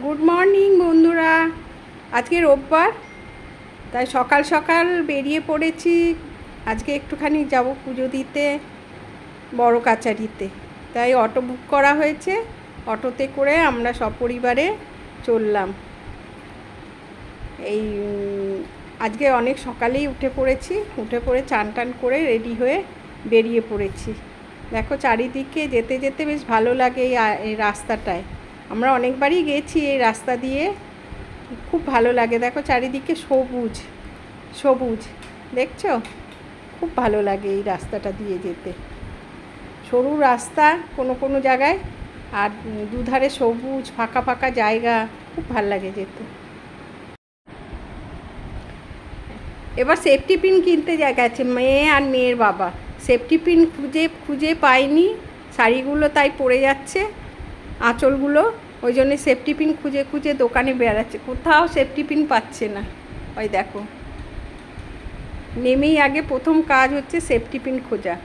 Good morning বন্ধুরা। আজকে রোববার, তাই সকাল সকাল বেরিয়ে পড়েছি। আজকে একটুখানি যাব পুজো দিতে বড় কাছারিতে, তাই অটো বুক করা হয়েছে। অটোতে করে আমরা সপরিবারে চললাম। এই আজকে অনেক সকালেই উঠে পড়েছি, উঠে পড়ে চান টান করে রেডি হয়ে বেরিয়ে পড়েছি। দেখো চারিদিকে যেতে যেতে বেশ ভালো লাগে এই রাস্তাটায়। আমরা অনেকবারই গেছি এই রাস্তা দিয়ে, খুব ভালো লাগে। দেখো চারিদিকে সবুজ সবুজ, দেখছো? খুব ভালো লাগে এই রাস্তাটা দিয়ে যেতে। সরু রাস্তা কোনো কোনো জায়গায়, আর দুধারে সবুজ ফাঁকা ফাঁকা জায়গা, খুব ভালো লাগে যেতে। এবার সেফটি পিন কিনতে গেছে মেয়ে আর মেয়ের বাবা। সেফটি পিন খুঁজে খুঁজে পায়নি, শাড়িগুলো তাই পরে যাচ্ছে, আঁচলগুলো। ওই জন্য সেফটি পিন খুঁজে খুঁজে দোকানে বেড়াচ্ছে, কোথাও সেফটি পিন পাচ্ছে না। ওই দেখো, নেমেই আগে প্রথম কাজ হচ্ছে সেফটি পিন খোঁজা।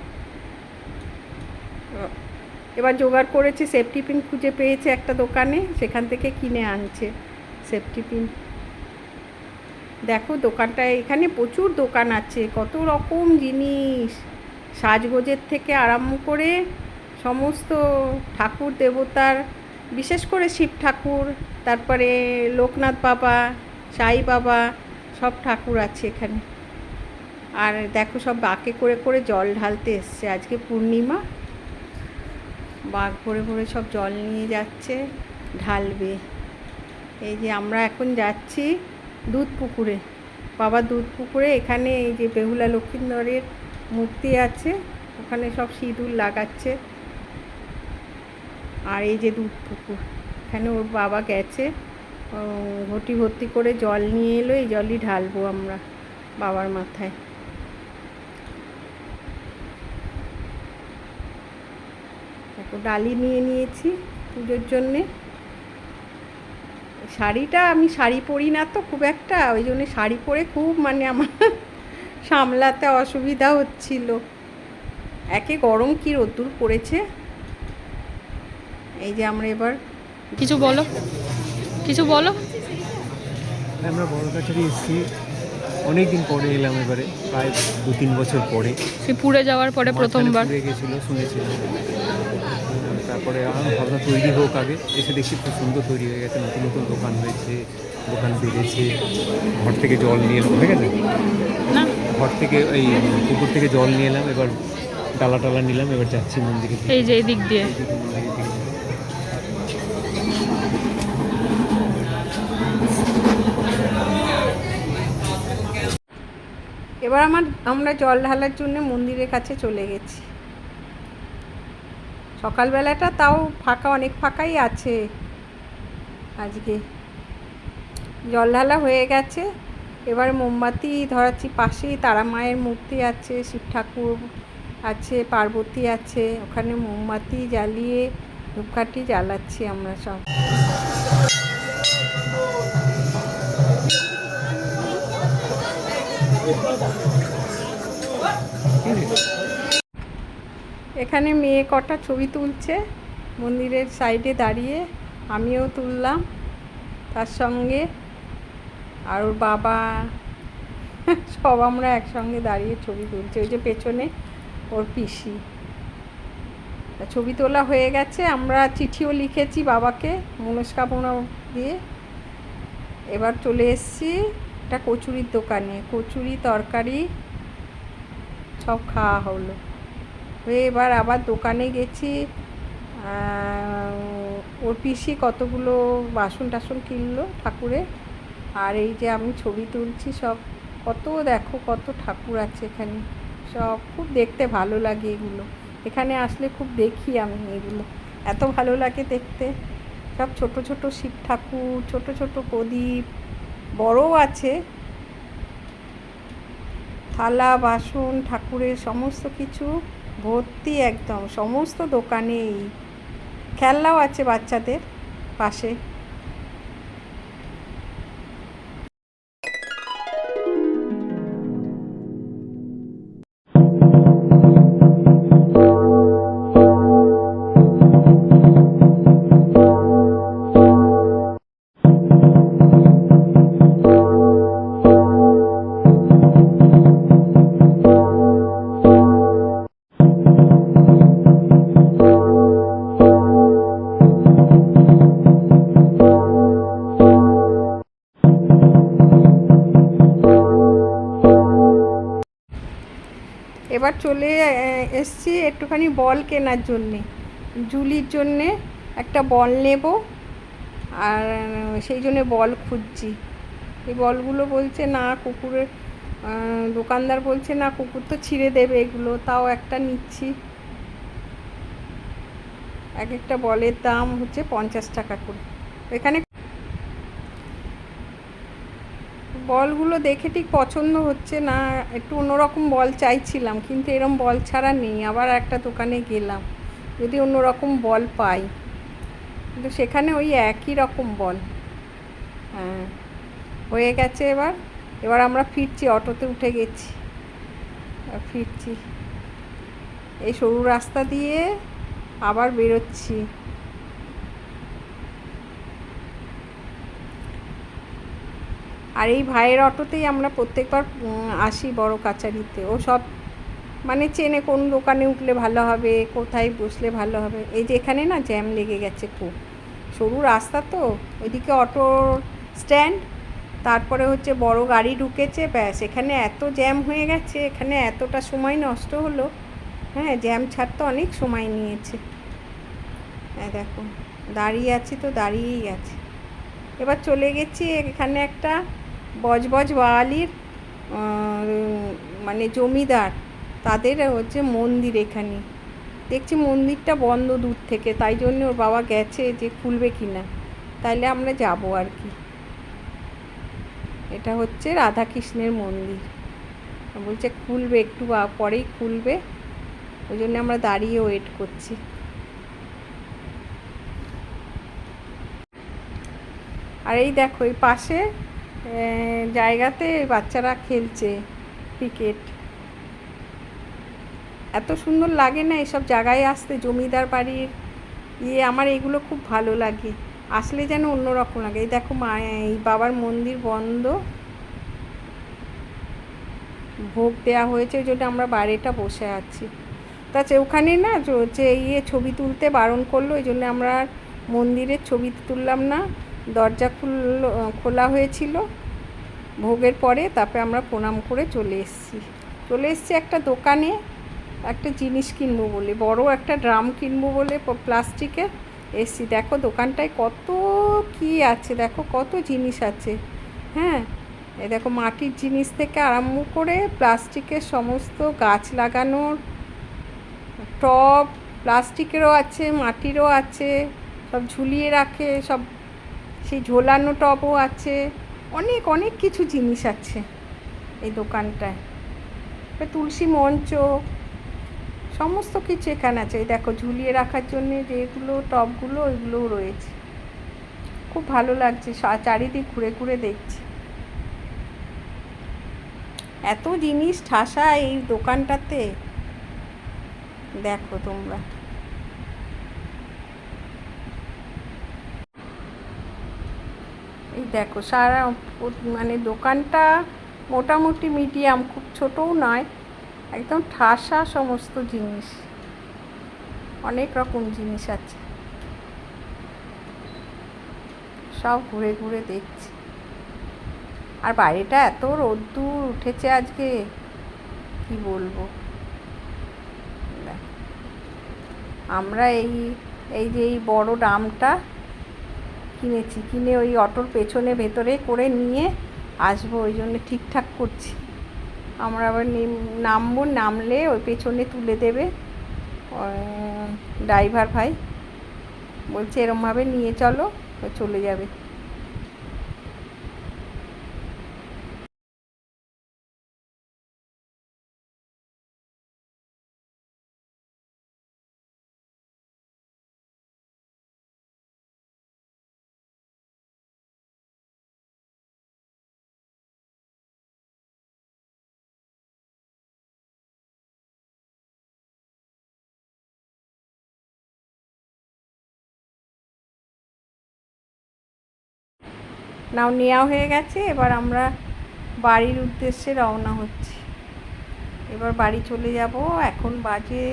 এবার জোগাড় করেছে, সেফটি পিন খুঁজে পেয়েছে একটা দোকানে, সেখান থেকে কিনে আনছে সেফটি পিন। দেখো দোকানটা, এখানে প্রচুর দোকান আছে, কত রকম জিনিস, সাজগোজের থেকে আরম্ভ করে সমস্ত ঠাকুর দেবতার, বিশেষ করে শিব ঠাকুর, তারপরে লোকনাথ বাবা, সাই বাবা, সব ঠাকুর আছে এখানে। আর দেখো সব বাঁকে করে করে জল ঢালতে এসছে, আজকে পূর্ণিমা। বাঁক ভরে ভরে সব জল নিয়ে যাচ্ছে, ঢালবে। এই যে আমরা এখন যাচ্ছি দুধ পুকুরে, বাবা দুধ পুকুরে। এখানে এই যে বেহুলা লক্ষ্মীন্দরের মূর্তি আছে, ওখানে সব সিঁদুর লাগাচ্ছে। আর এই যে দুধ পুকুর, এখানে ওর বাবা গেছে, ঘটি ভর্তি করে জল নিয়ে এলো, এই জলই ঢালবো আমরা বাবার মাথায়। দেখো ডালি নিয়ে নিয়েছি পুজোর জন্যে। শাড়িটা, আমি শাড়ি পরি না তো খুব একটা, ওই জন্য শাড়ি পরে খুব আমার সামলাতে অসুবিধা হচ্ছিল। একে গরম কি রোদ্দুর পড়েছে। এই যে আমরা এবার কিছু বলো, কিছু বলো। আমরা বড় কাছারি এসেছি, অনেক দিন পরে এলাম, এবারে প্রায় 2-3 বছর পরে। সে পুড়ে যাওয়ার পরে প্রথমবার পুড়ে গেছিলো শুনেছিলাম। তারপরে আমার ভাবনা তৈরি হোক, আগে এসে দেখছি খুব সুন্দর তৈরি হয়ে গেছে, নতুন নতুন দোকান হয়েছে, দোকান বেড়েছে। ঘর থেকে জল নিয়ে এলাম, হয়ে গেছে না, ঘর থেকে এই পুকুর থেকে জল নিয়ে এলাম, এবার ডালা টালা নিলাম, এবার যাচ্ছি মন্দিরে। এই যে এই দিক দিয়ে। এবার আমরা জল ঢালার জন্য মন্দিরের কাছে চলে গেছি। সকালবেলাটা তাও ফাঁকা, অনেক ফাঁকাই আছে আজকে। জল ঢালা হয়ে গেছে, এবার মোমবাতি ধরাচ্ছি। পাশেই তারা মায়ের মূর্তি আছে, শিব ঠাকুর আছে, পার্বতী আছে, ওখানে মোমবাতি জ্বালিয়ে ধূপকাঠি জ্বালাচ্ছি আমরা সব। এখানে মেয়ে কটা ছবি তুলছে মন্দিরের সাইডে দাঁড়িয়ে, আমিও তুললাম তার সঙ্গে, আর ওর বাবা, সব আমরা একসঙ্গে দাঁড়িয়ে ছবি তুলছি। ওই যে পেছনে ওর পিসি। ছবি তোলা হয়ে গেছে, আমরা চিঠিও লিখেছি বাবাকে মনস্কামনা দিয়ে। এবার চলে এসেছি একটা কচুরির দোকানে, কচুরি তরকারি সব খাওয়া হলো হয়ে এবার আবার দোকানে গেছি। ওর পিসি কতগুলো বাসন টাসন কিনলো ঠাকুরের। আর এই যে আমি ছবি তুলছি সব, কত দেখো কত ঠাকুর আছে এখানে, সব খুব দেখতে ভালো লাগে এগুলো। এখানে আসলে খুব দেখি আমি এগুলো, এত ভালো লাগে দেখতে। সব ছোট ছোট শিব ঠাকুর, ছোট ছোট প্রদীপ, বড়ও আছে, থালা বাসন ঠাকুরের সমস্ত কিছু ভর্তি একদম। সমস্ত দোকানেই খেলনাও আছে বাচ্চাদের পাশে। এবার চলে এসছি একটুখানি বল কেনার জন্যে, জুলির জন্যে একটা বল নেব, আর সেই জন্যে বল খুঁজছি। এই বলগুলো বলছে না কুকুরের, দোকানদার বলছে না কুকুর তো ছিঁড়ে দেবে এগুলো, তাও একটা নিচ্ছি। এক একটা বলের দাম হচ্ছে 50 টাকা করে। এখানে বলগুলো দেখে ঠিক পছন্দ হচ্ছে না, একটু অন্যরকম বল চাইছিলাম, কিন্তু এরম বল ছাড়া নেই। আবার একটা দোকানে গেলাম যদি অন্যরকম বল পাই, কিন্তু সেখানে ওই একই রকম বল। হ্যাঁ, হয়ে গেছে। এবার আমরা ফিরছি, অটোতে উঠে গেছি, ফিরছি এই সরু রাস্তা দিয়ে আবার বেরোচ্ছি। আর এই ভাইয়ের অটোতেই আমরা প্রত্যেকবার আসি বড় কাচারিতে। ও সব মানে চেনে কোন দোকানে উঠলে ভালো হবে, কোথায় বসলে ভালো হবে। এই যে এখানে না জ্যাম লেগে গেছে খুব, সরু রাস্তা তো, ওইদিকে অটো স্ট্যান্ড, তারপরে হচ্ছে বড় গাড়ি ঢুকেছে, ব্যাস এখানে এত জ্যাম হয়ে গেছে, এখানে এতটা সময় নষ্ট হলো। হ্যাঁ, জ্যাম ছাড়তে অনেক সময় নিয়েছে। হ্যাঁ দেখো, দাঁড়িয়ে আছি তো দাঁড়িয়েই আছে। এবার চলে গেছি এখানে একটা বজবজ বাওয়ালির মানে জমিদার, তাদের হচ্ছে মন্দির। এখানে দেখছি মন্দিরটা বন্ধ দূর থেকে, তাই জন্য ওর বাবা গেছে যে খুলবে কি না, তাইলে আমরা যাব আর কি। এটা হচ্ছে রাধাকৃষ্ণের মন্দির, বলছে খুলবে একটু পরেই খুলবে, ওই জন্য আমরা দাঁড়িয়ে ওয়েট করছি। আর এই দেখো এই পাশে জায়গাতে বাচ্চারা খেলছে ক্রিকেট। এত সুন্দর লাগে না এসব জায়গায় আসতে, জমিদার বাড়ির আমার এগুলো খুব ভালো লাগে, আসলে যেন অন্যরকম লাগে। এই দেখো মা, এই বাবার মন্দির বন্ধ, ভোগ দেওয়া হয়েছে, ওই জন্য আমরা বাইরেটা বসে আছি। তাছাড়া ওখানে না যে ছবি তুলতে বারণ করলো, ওই জন্য আমরা মন্দিরের ছবি তুললাম না। দরজা খোলা হয়েছিল ভোগের পরে, তারপরে আমরা প্রণাম করে চলে এসেছি একটা দোকানে, একটা জিনিস কিনবো বলে, বড় একটা ড্রাম কিনবো বলে প্লাস্টিকের এসছি। দেখো দোকানটায় কত কি আছে, দেখো কত জিনিস আছে। হ্যাঁ, এই দেখো মাটির জিনিস থেকে আরম্ভ করে প্লাস্টিকের সমস্ত গাছ লাগানোর টব, প্লাস্টিকেরও আছে মাটিরও আছে, সব ঝুলিয়ে রাখে, সব সেই ঝোলানো টবও আছে, অনেক অনেক কিছু জিনিস আছে এই দোকানটায়। তুলসী মঞ্চ, সমস্ত কিছু এখানে আছে। এই দেখো ঝুলিয়ে রাখার জন্যে যেগুলো টবগুলো, ওইগুলোও রয়েছে। খুব ভালো লাগছে, চারিদিক ঘুরে ঘুরে দেখছি, এত জিনিস ঠাসা এই দোকানটাতে, দেখো তোমরা। এই দেখো সারা মানে দোকানটা মোটামুটি মিডিয়াম, খুব ছোটও নয়, একদম ঠাসা সমস্ত জিনিস, অনেক রকম জিনিস আছে, সব ঘুরে ঘুরে দেখছি। আর বাইরেটা এত রোদ্দুর উঠেছে আজকে, কি বলবো। আমরা এই যে এই বড় ড্রামটা কিনেছি, কিনে ওই অটোর পেছনে ভেতরে করে নিয়ে আসবো, ওই জন্য ঠিকঠাক করছি। আমরা আবার নামবো, নামলে ওই পেছনে তুলে দেবে ড্রাইভার ভাই, বলছে এরমভাবে নিয়ে চলো, চলে যাবে। নাও নেওয়া হয়ে গেছে। এবার আমরা বাড়ির উদ্দেশ্যে রওনা হচ্ছি। এবার বাড়ি চলে যাব। এখন বাজে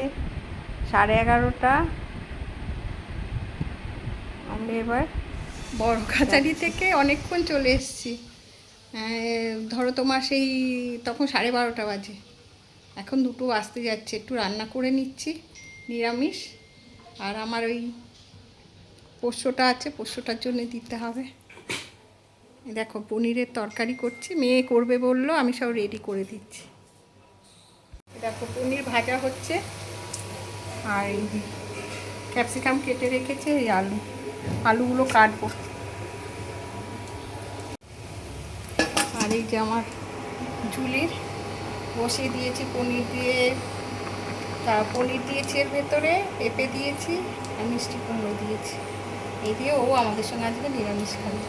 11:30। আমরা এবার বড় কাছারি থেকে অনেকক্ষণ চলে এসেছি। ধরো তোমার সেই তখন 12:30 বাজে, এখন 2টো বাজতে যাচ্ছে। একটু রান্না করে নিচ্ছি নিরামিষ, আর আমার ওই পোষ্যটা আছে, পোষ্যটার জন্য দিতে হবে। দেখো পনিরের তরকারি করছি, মেয়ে করবে বললো, আমি সব রেডি করে দিচ্ছি। দেখো পনির ভাজা হচ্ছে, আর এই ক্যাপসিকাম কেটে রেখেছে, এই আলুগুলো কাটবো। আর এই যে আমার ঝুলির বসিয়ে দিয়েছি পনির দিয়ে, পনির দিয়েছি এর ভেতরে, পেঁপে দিয়েছি আর মিষ্টি কুমড়ো দিয়েছি। এই দিয়ে ও আমাদের সঙ্গে আজকে নিরামিষ খাবে।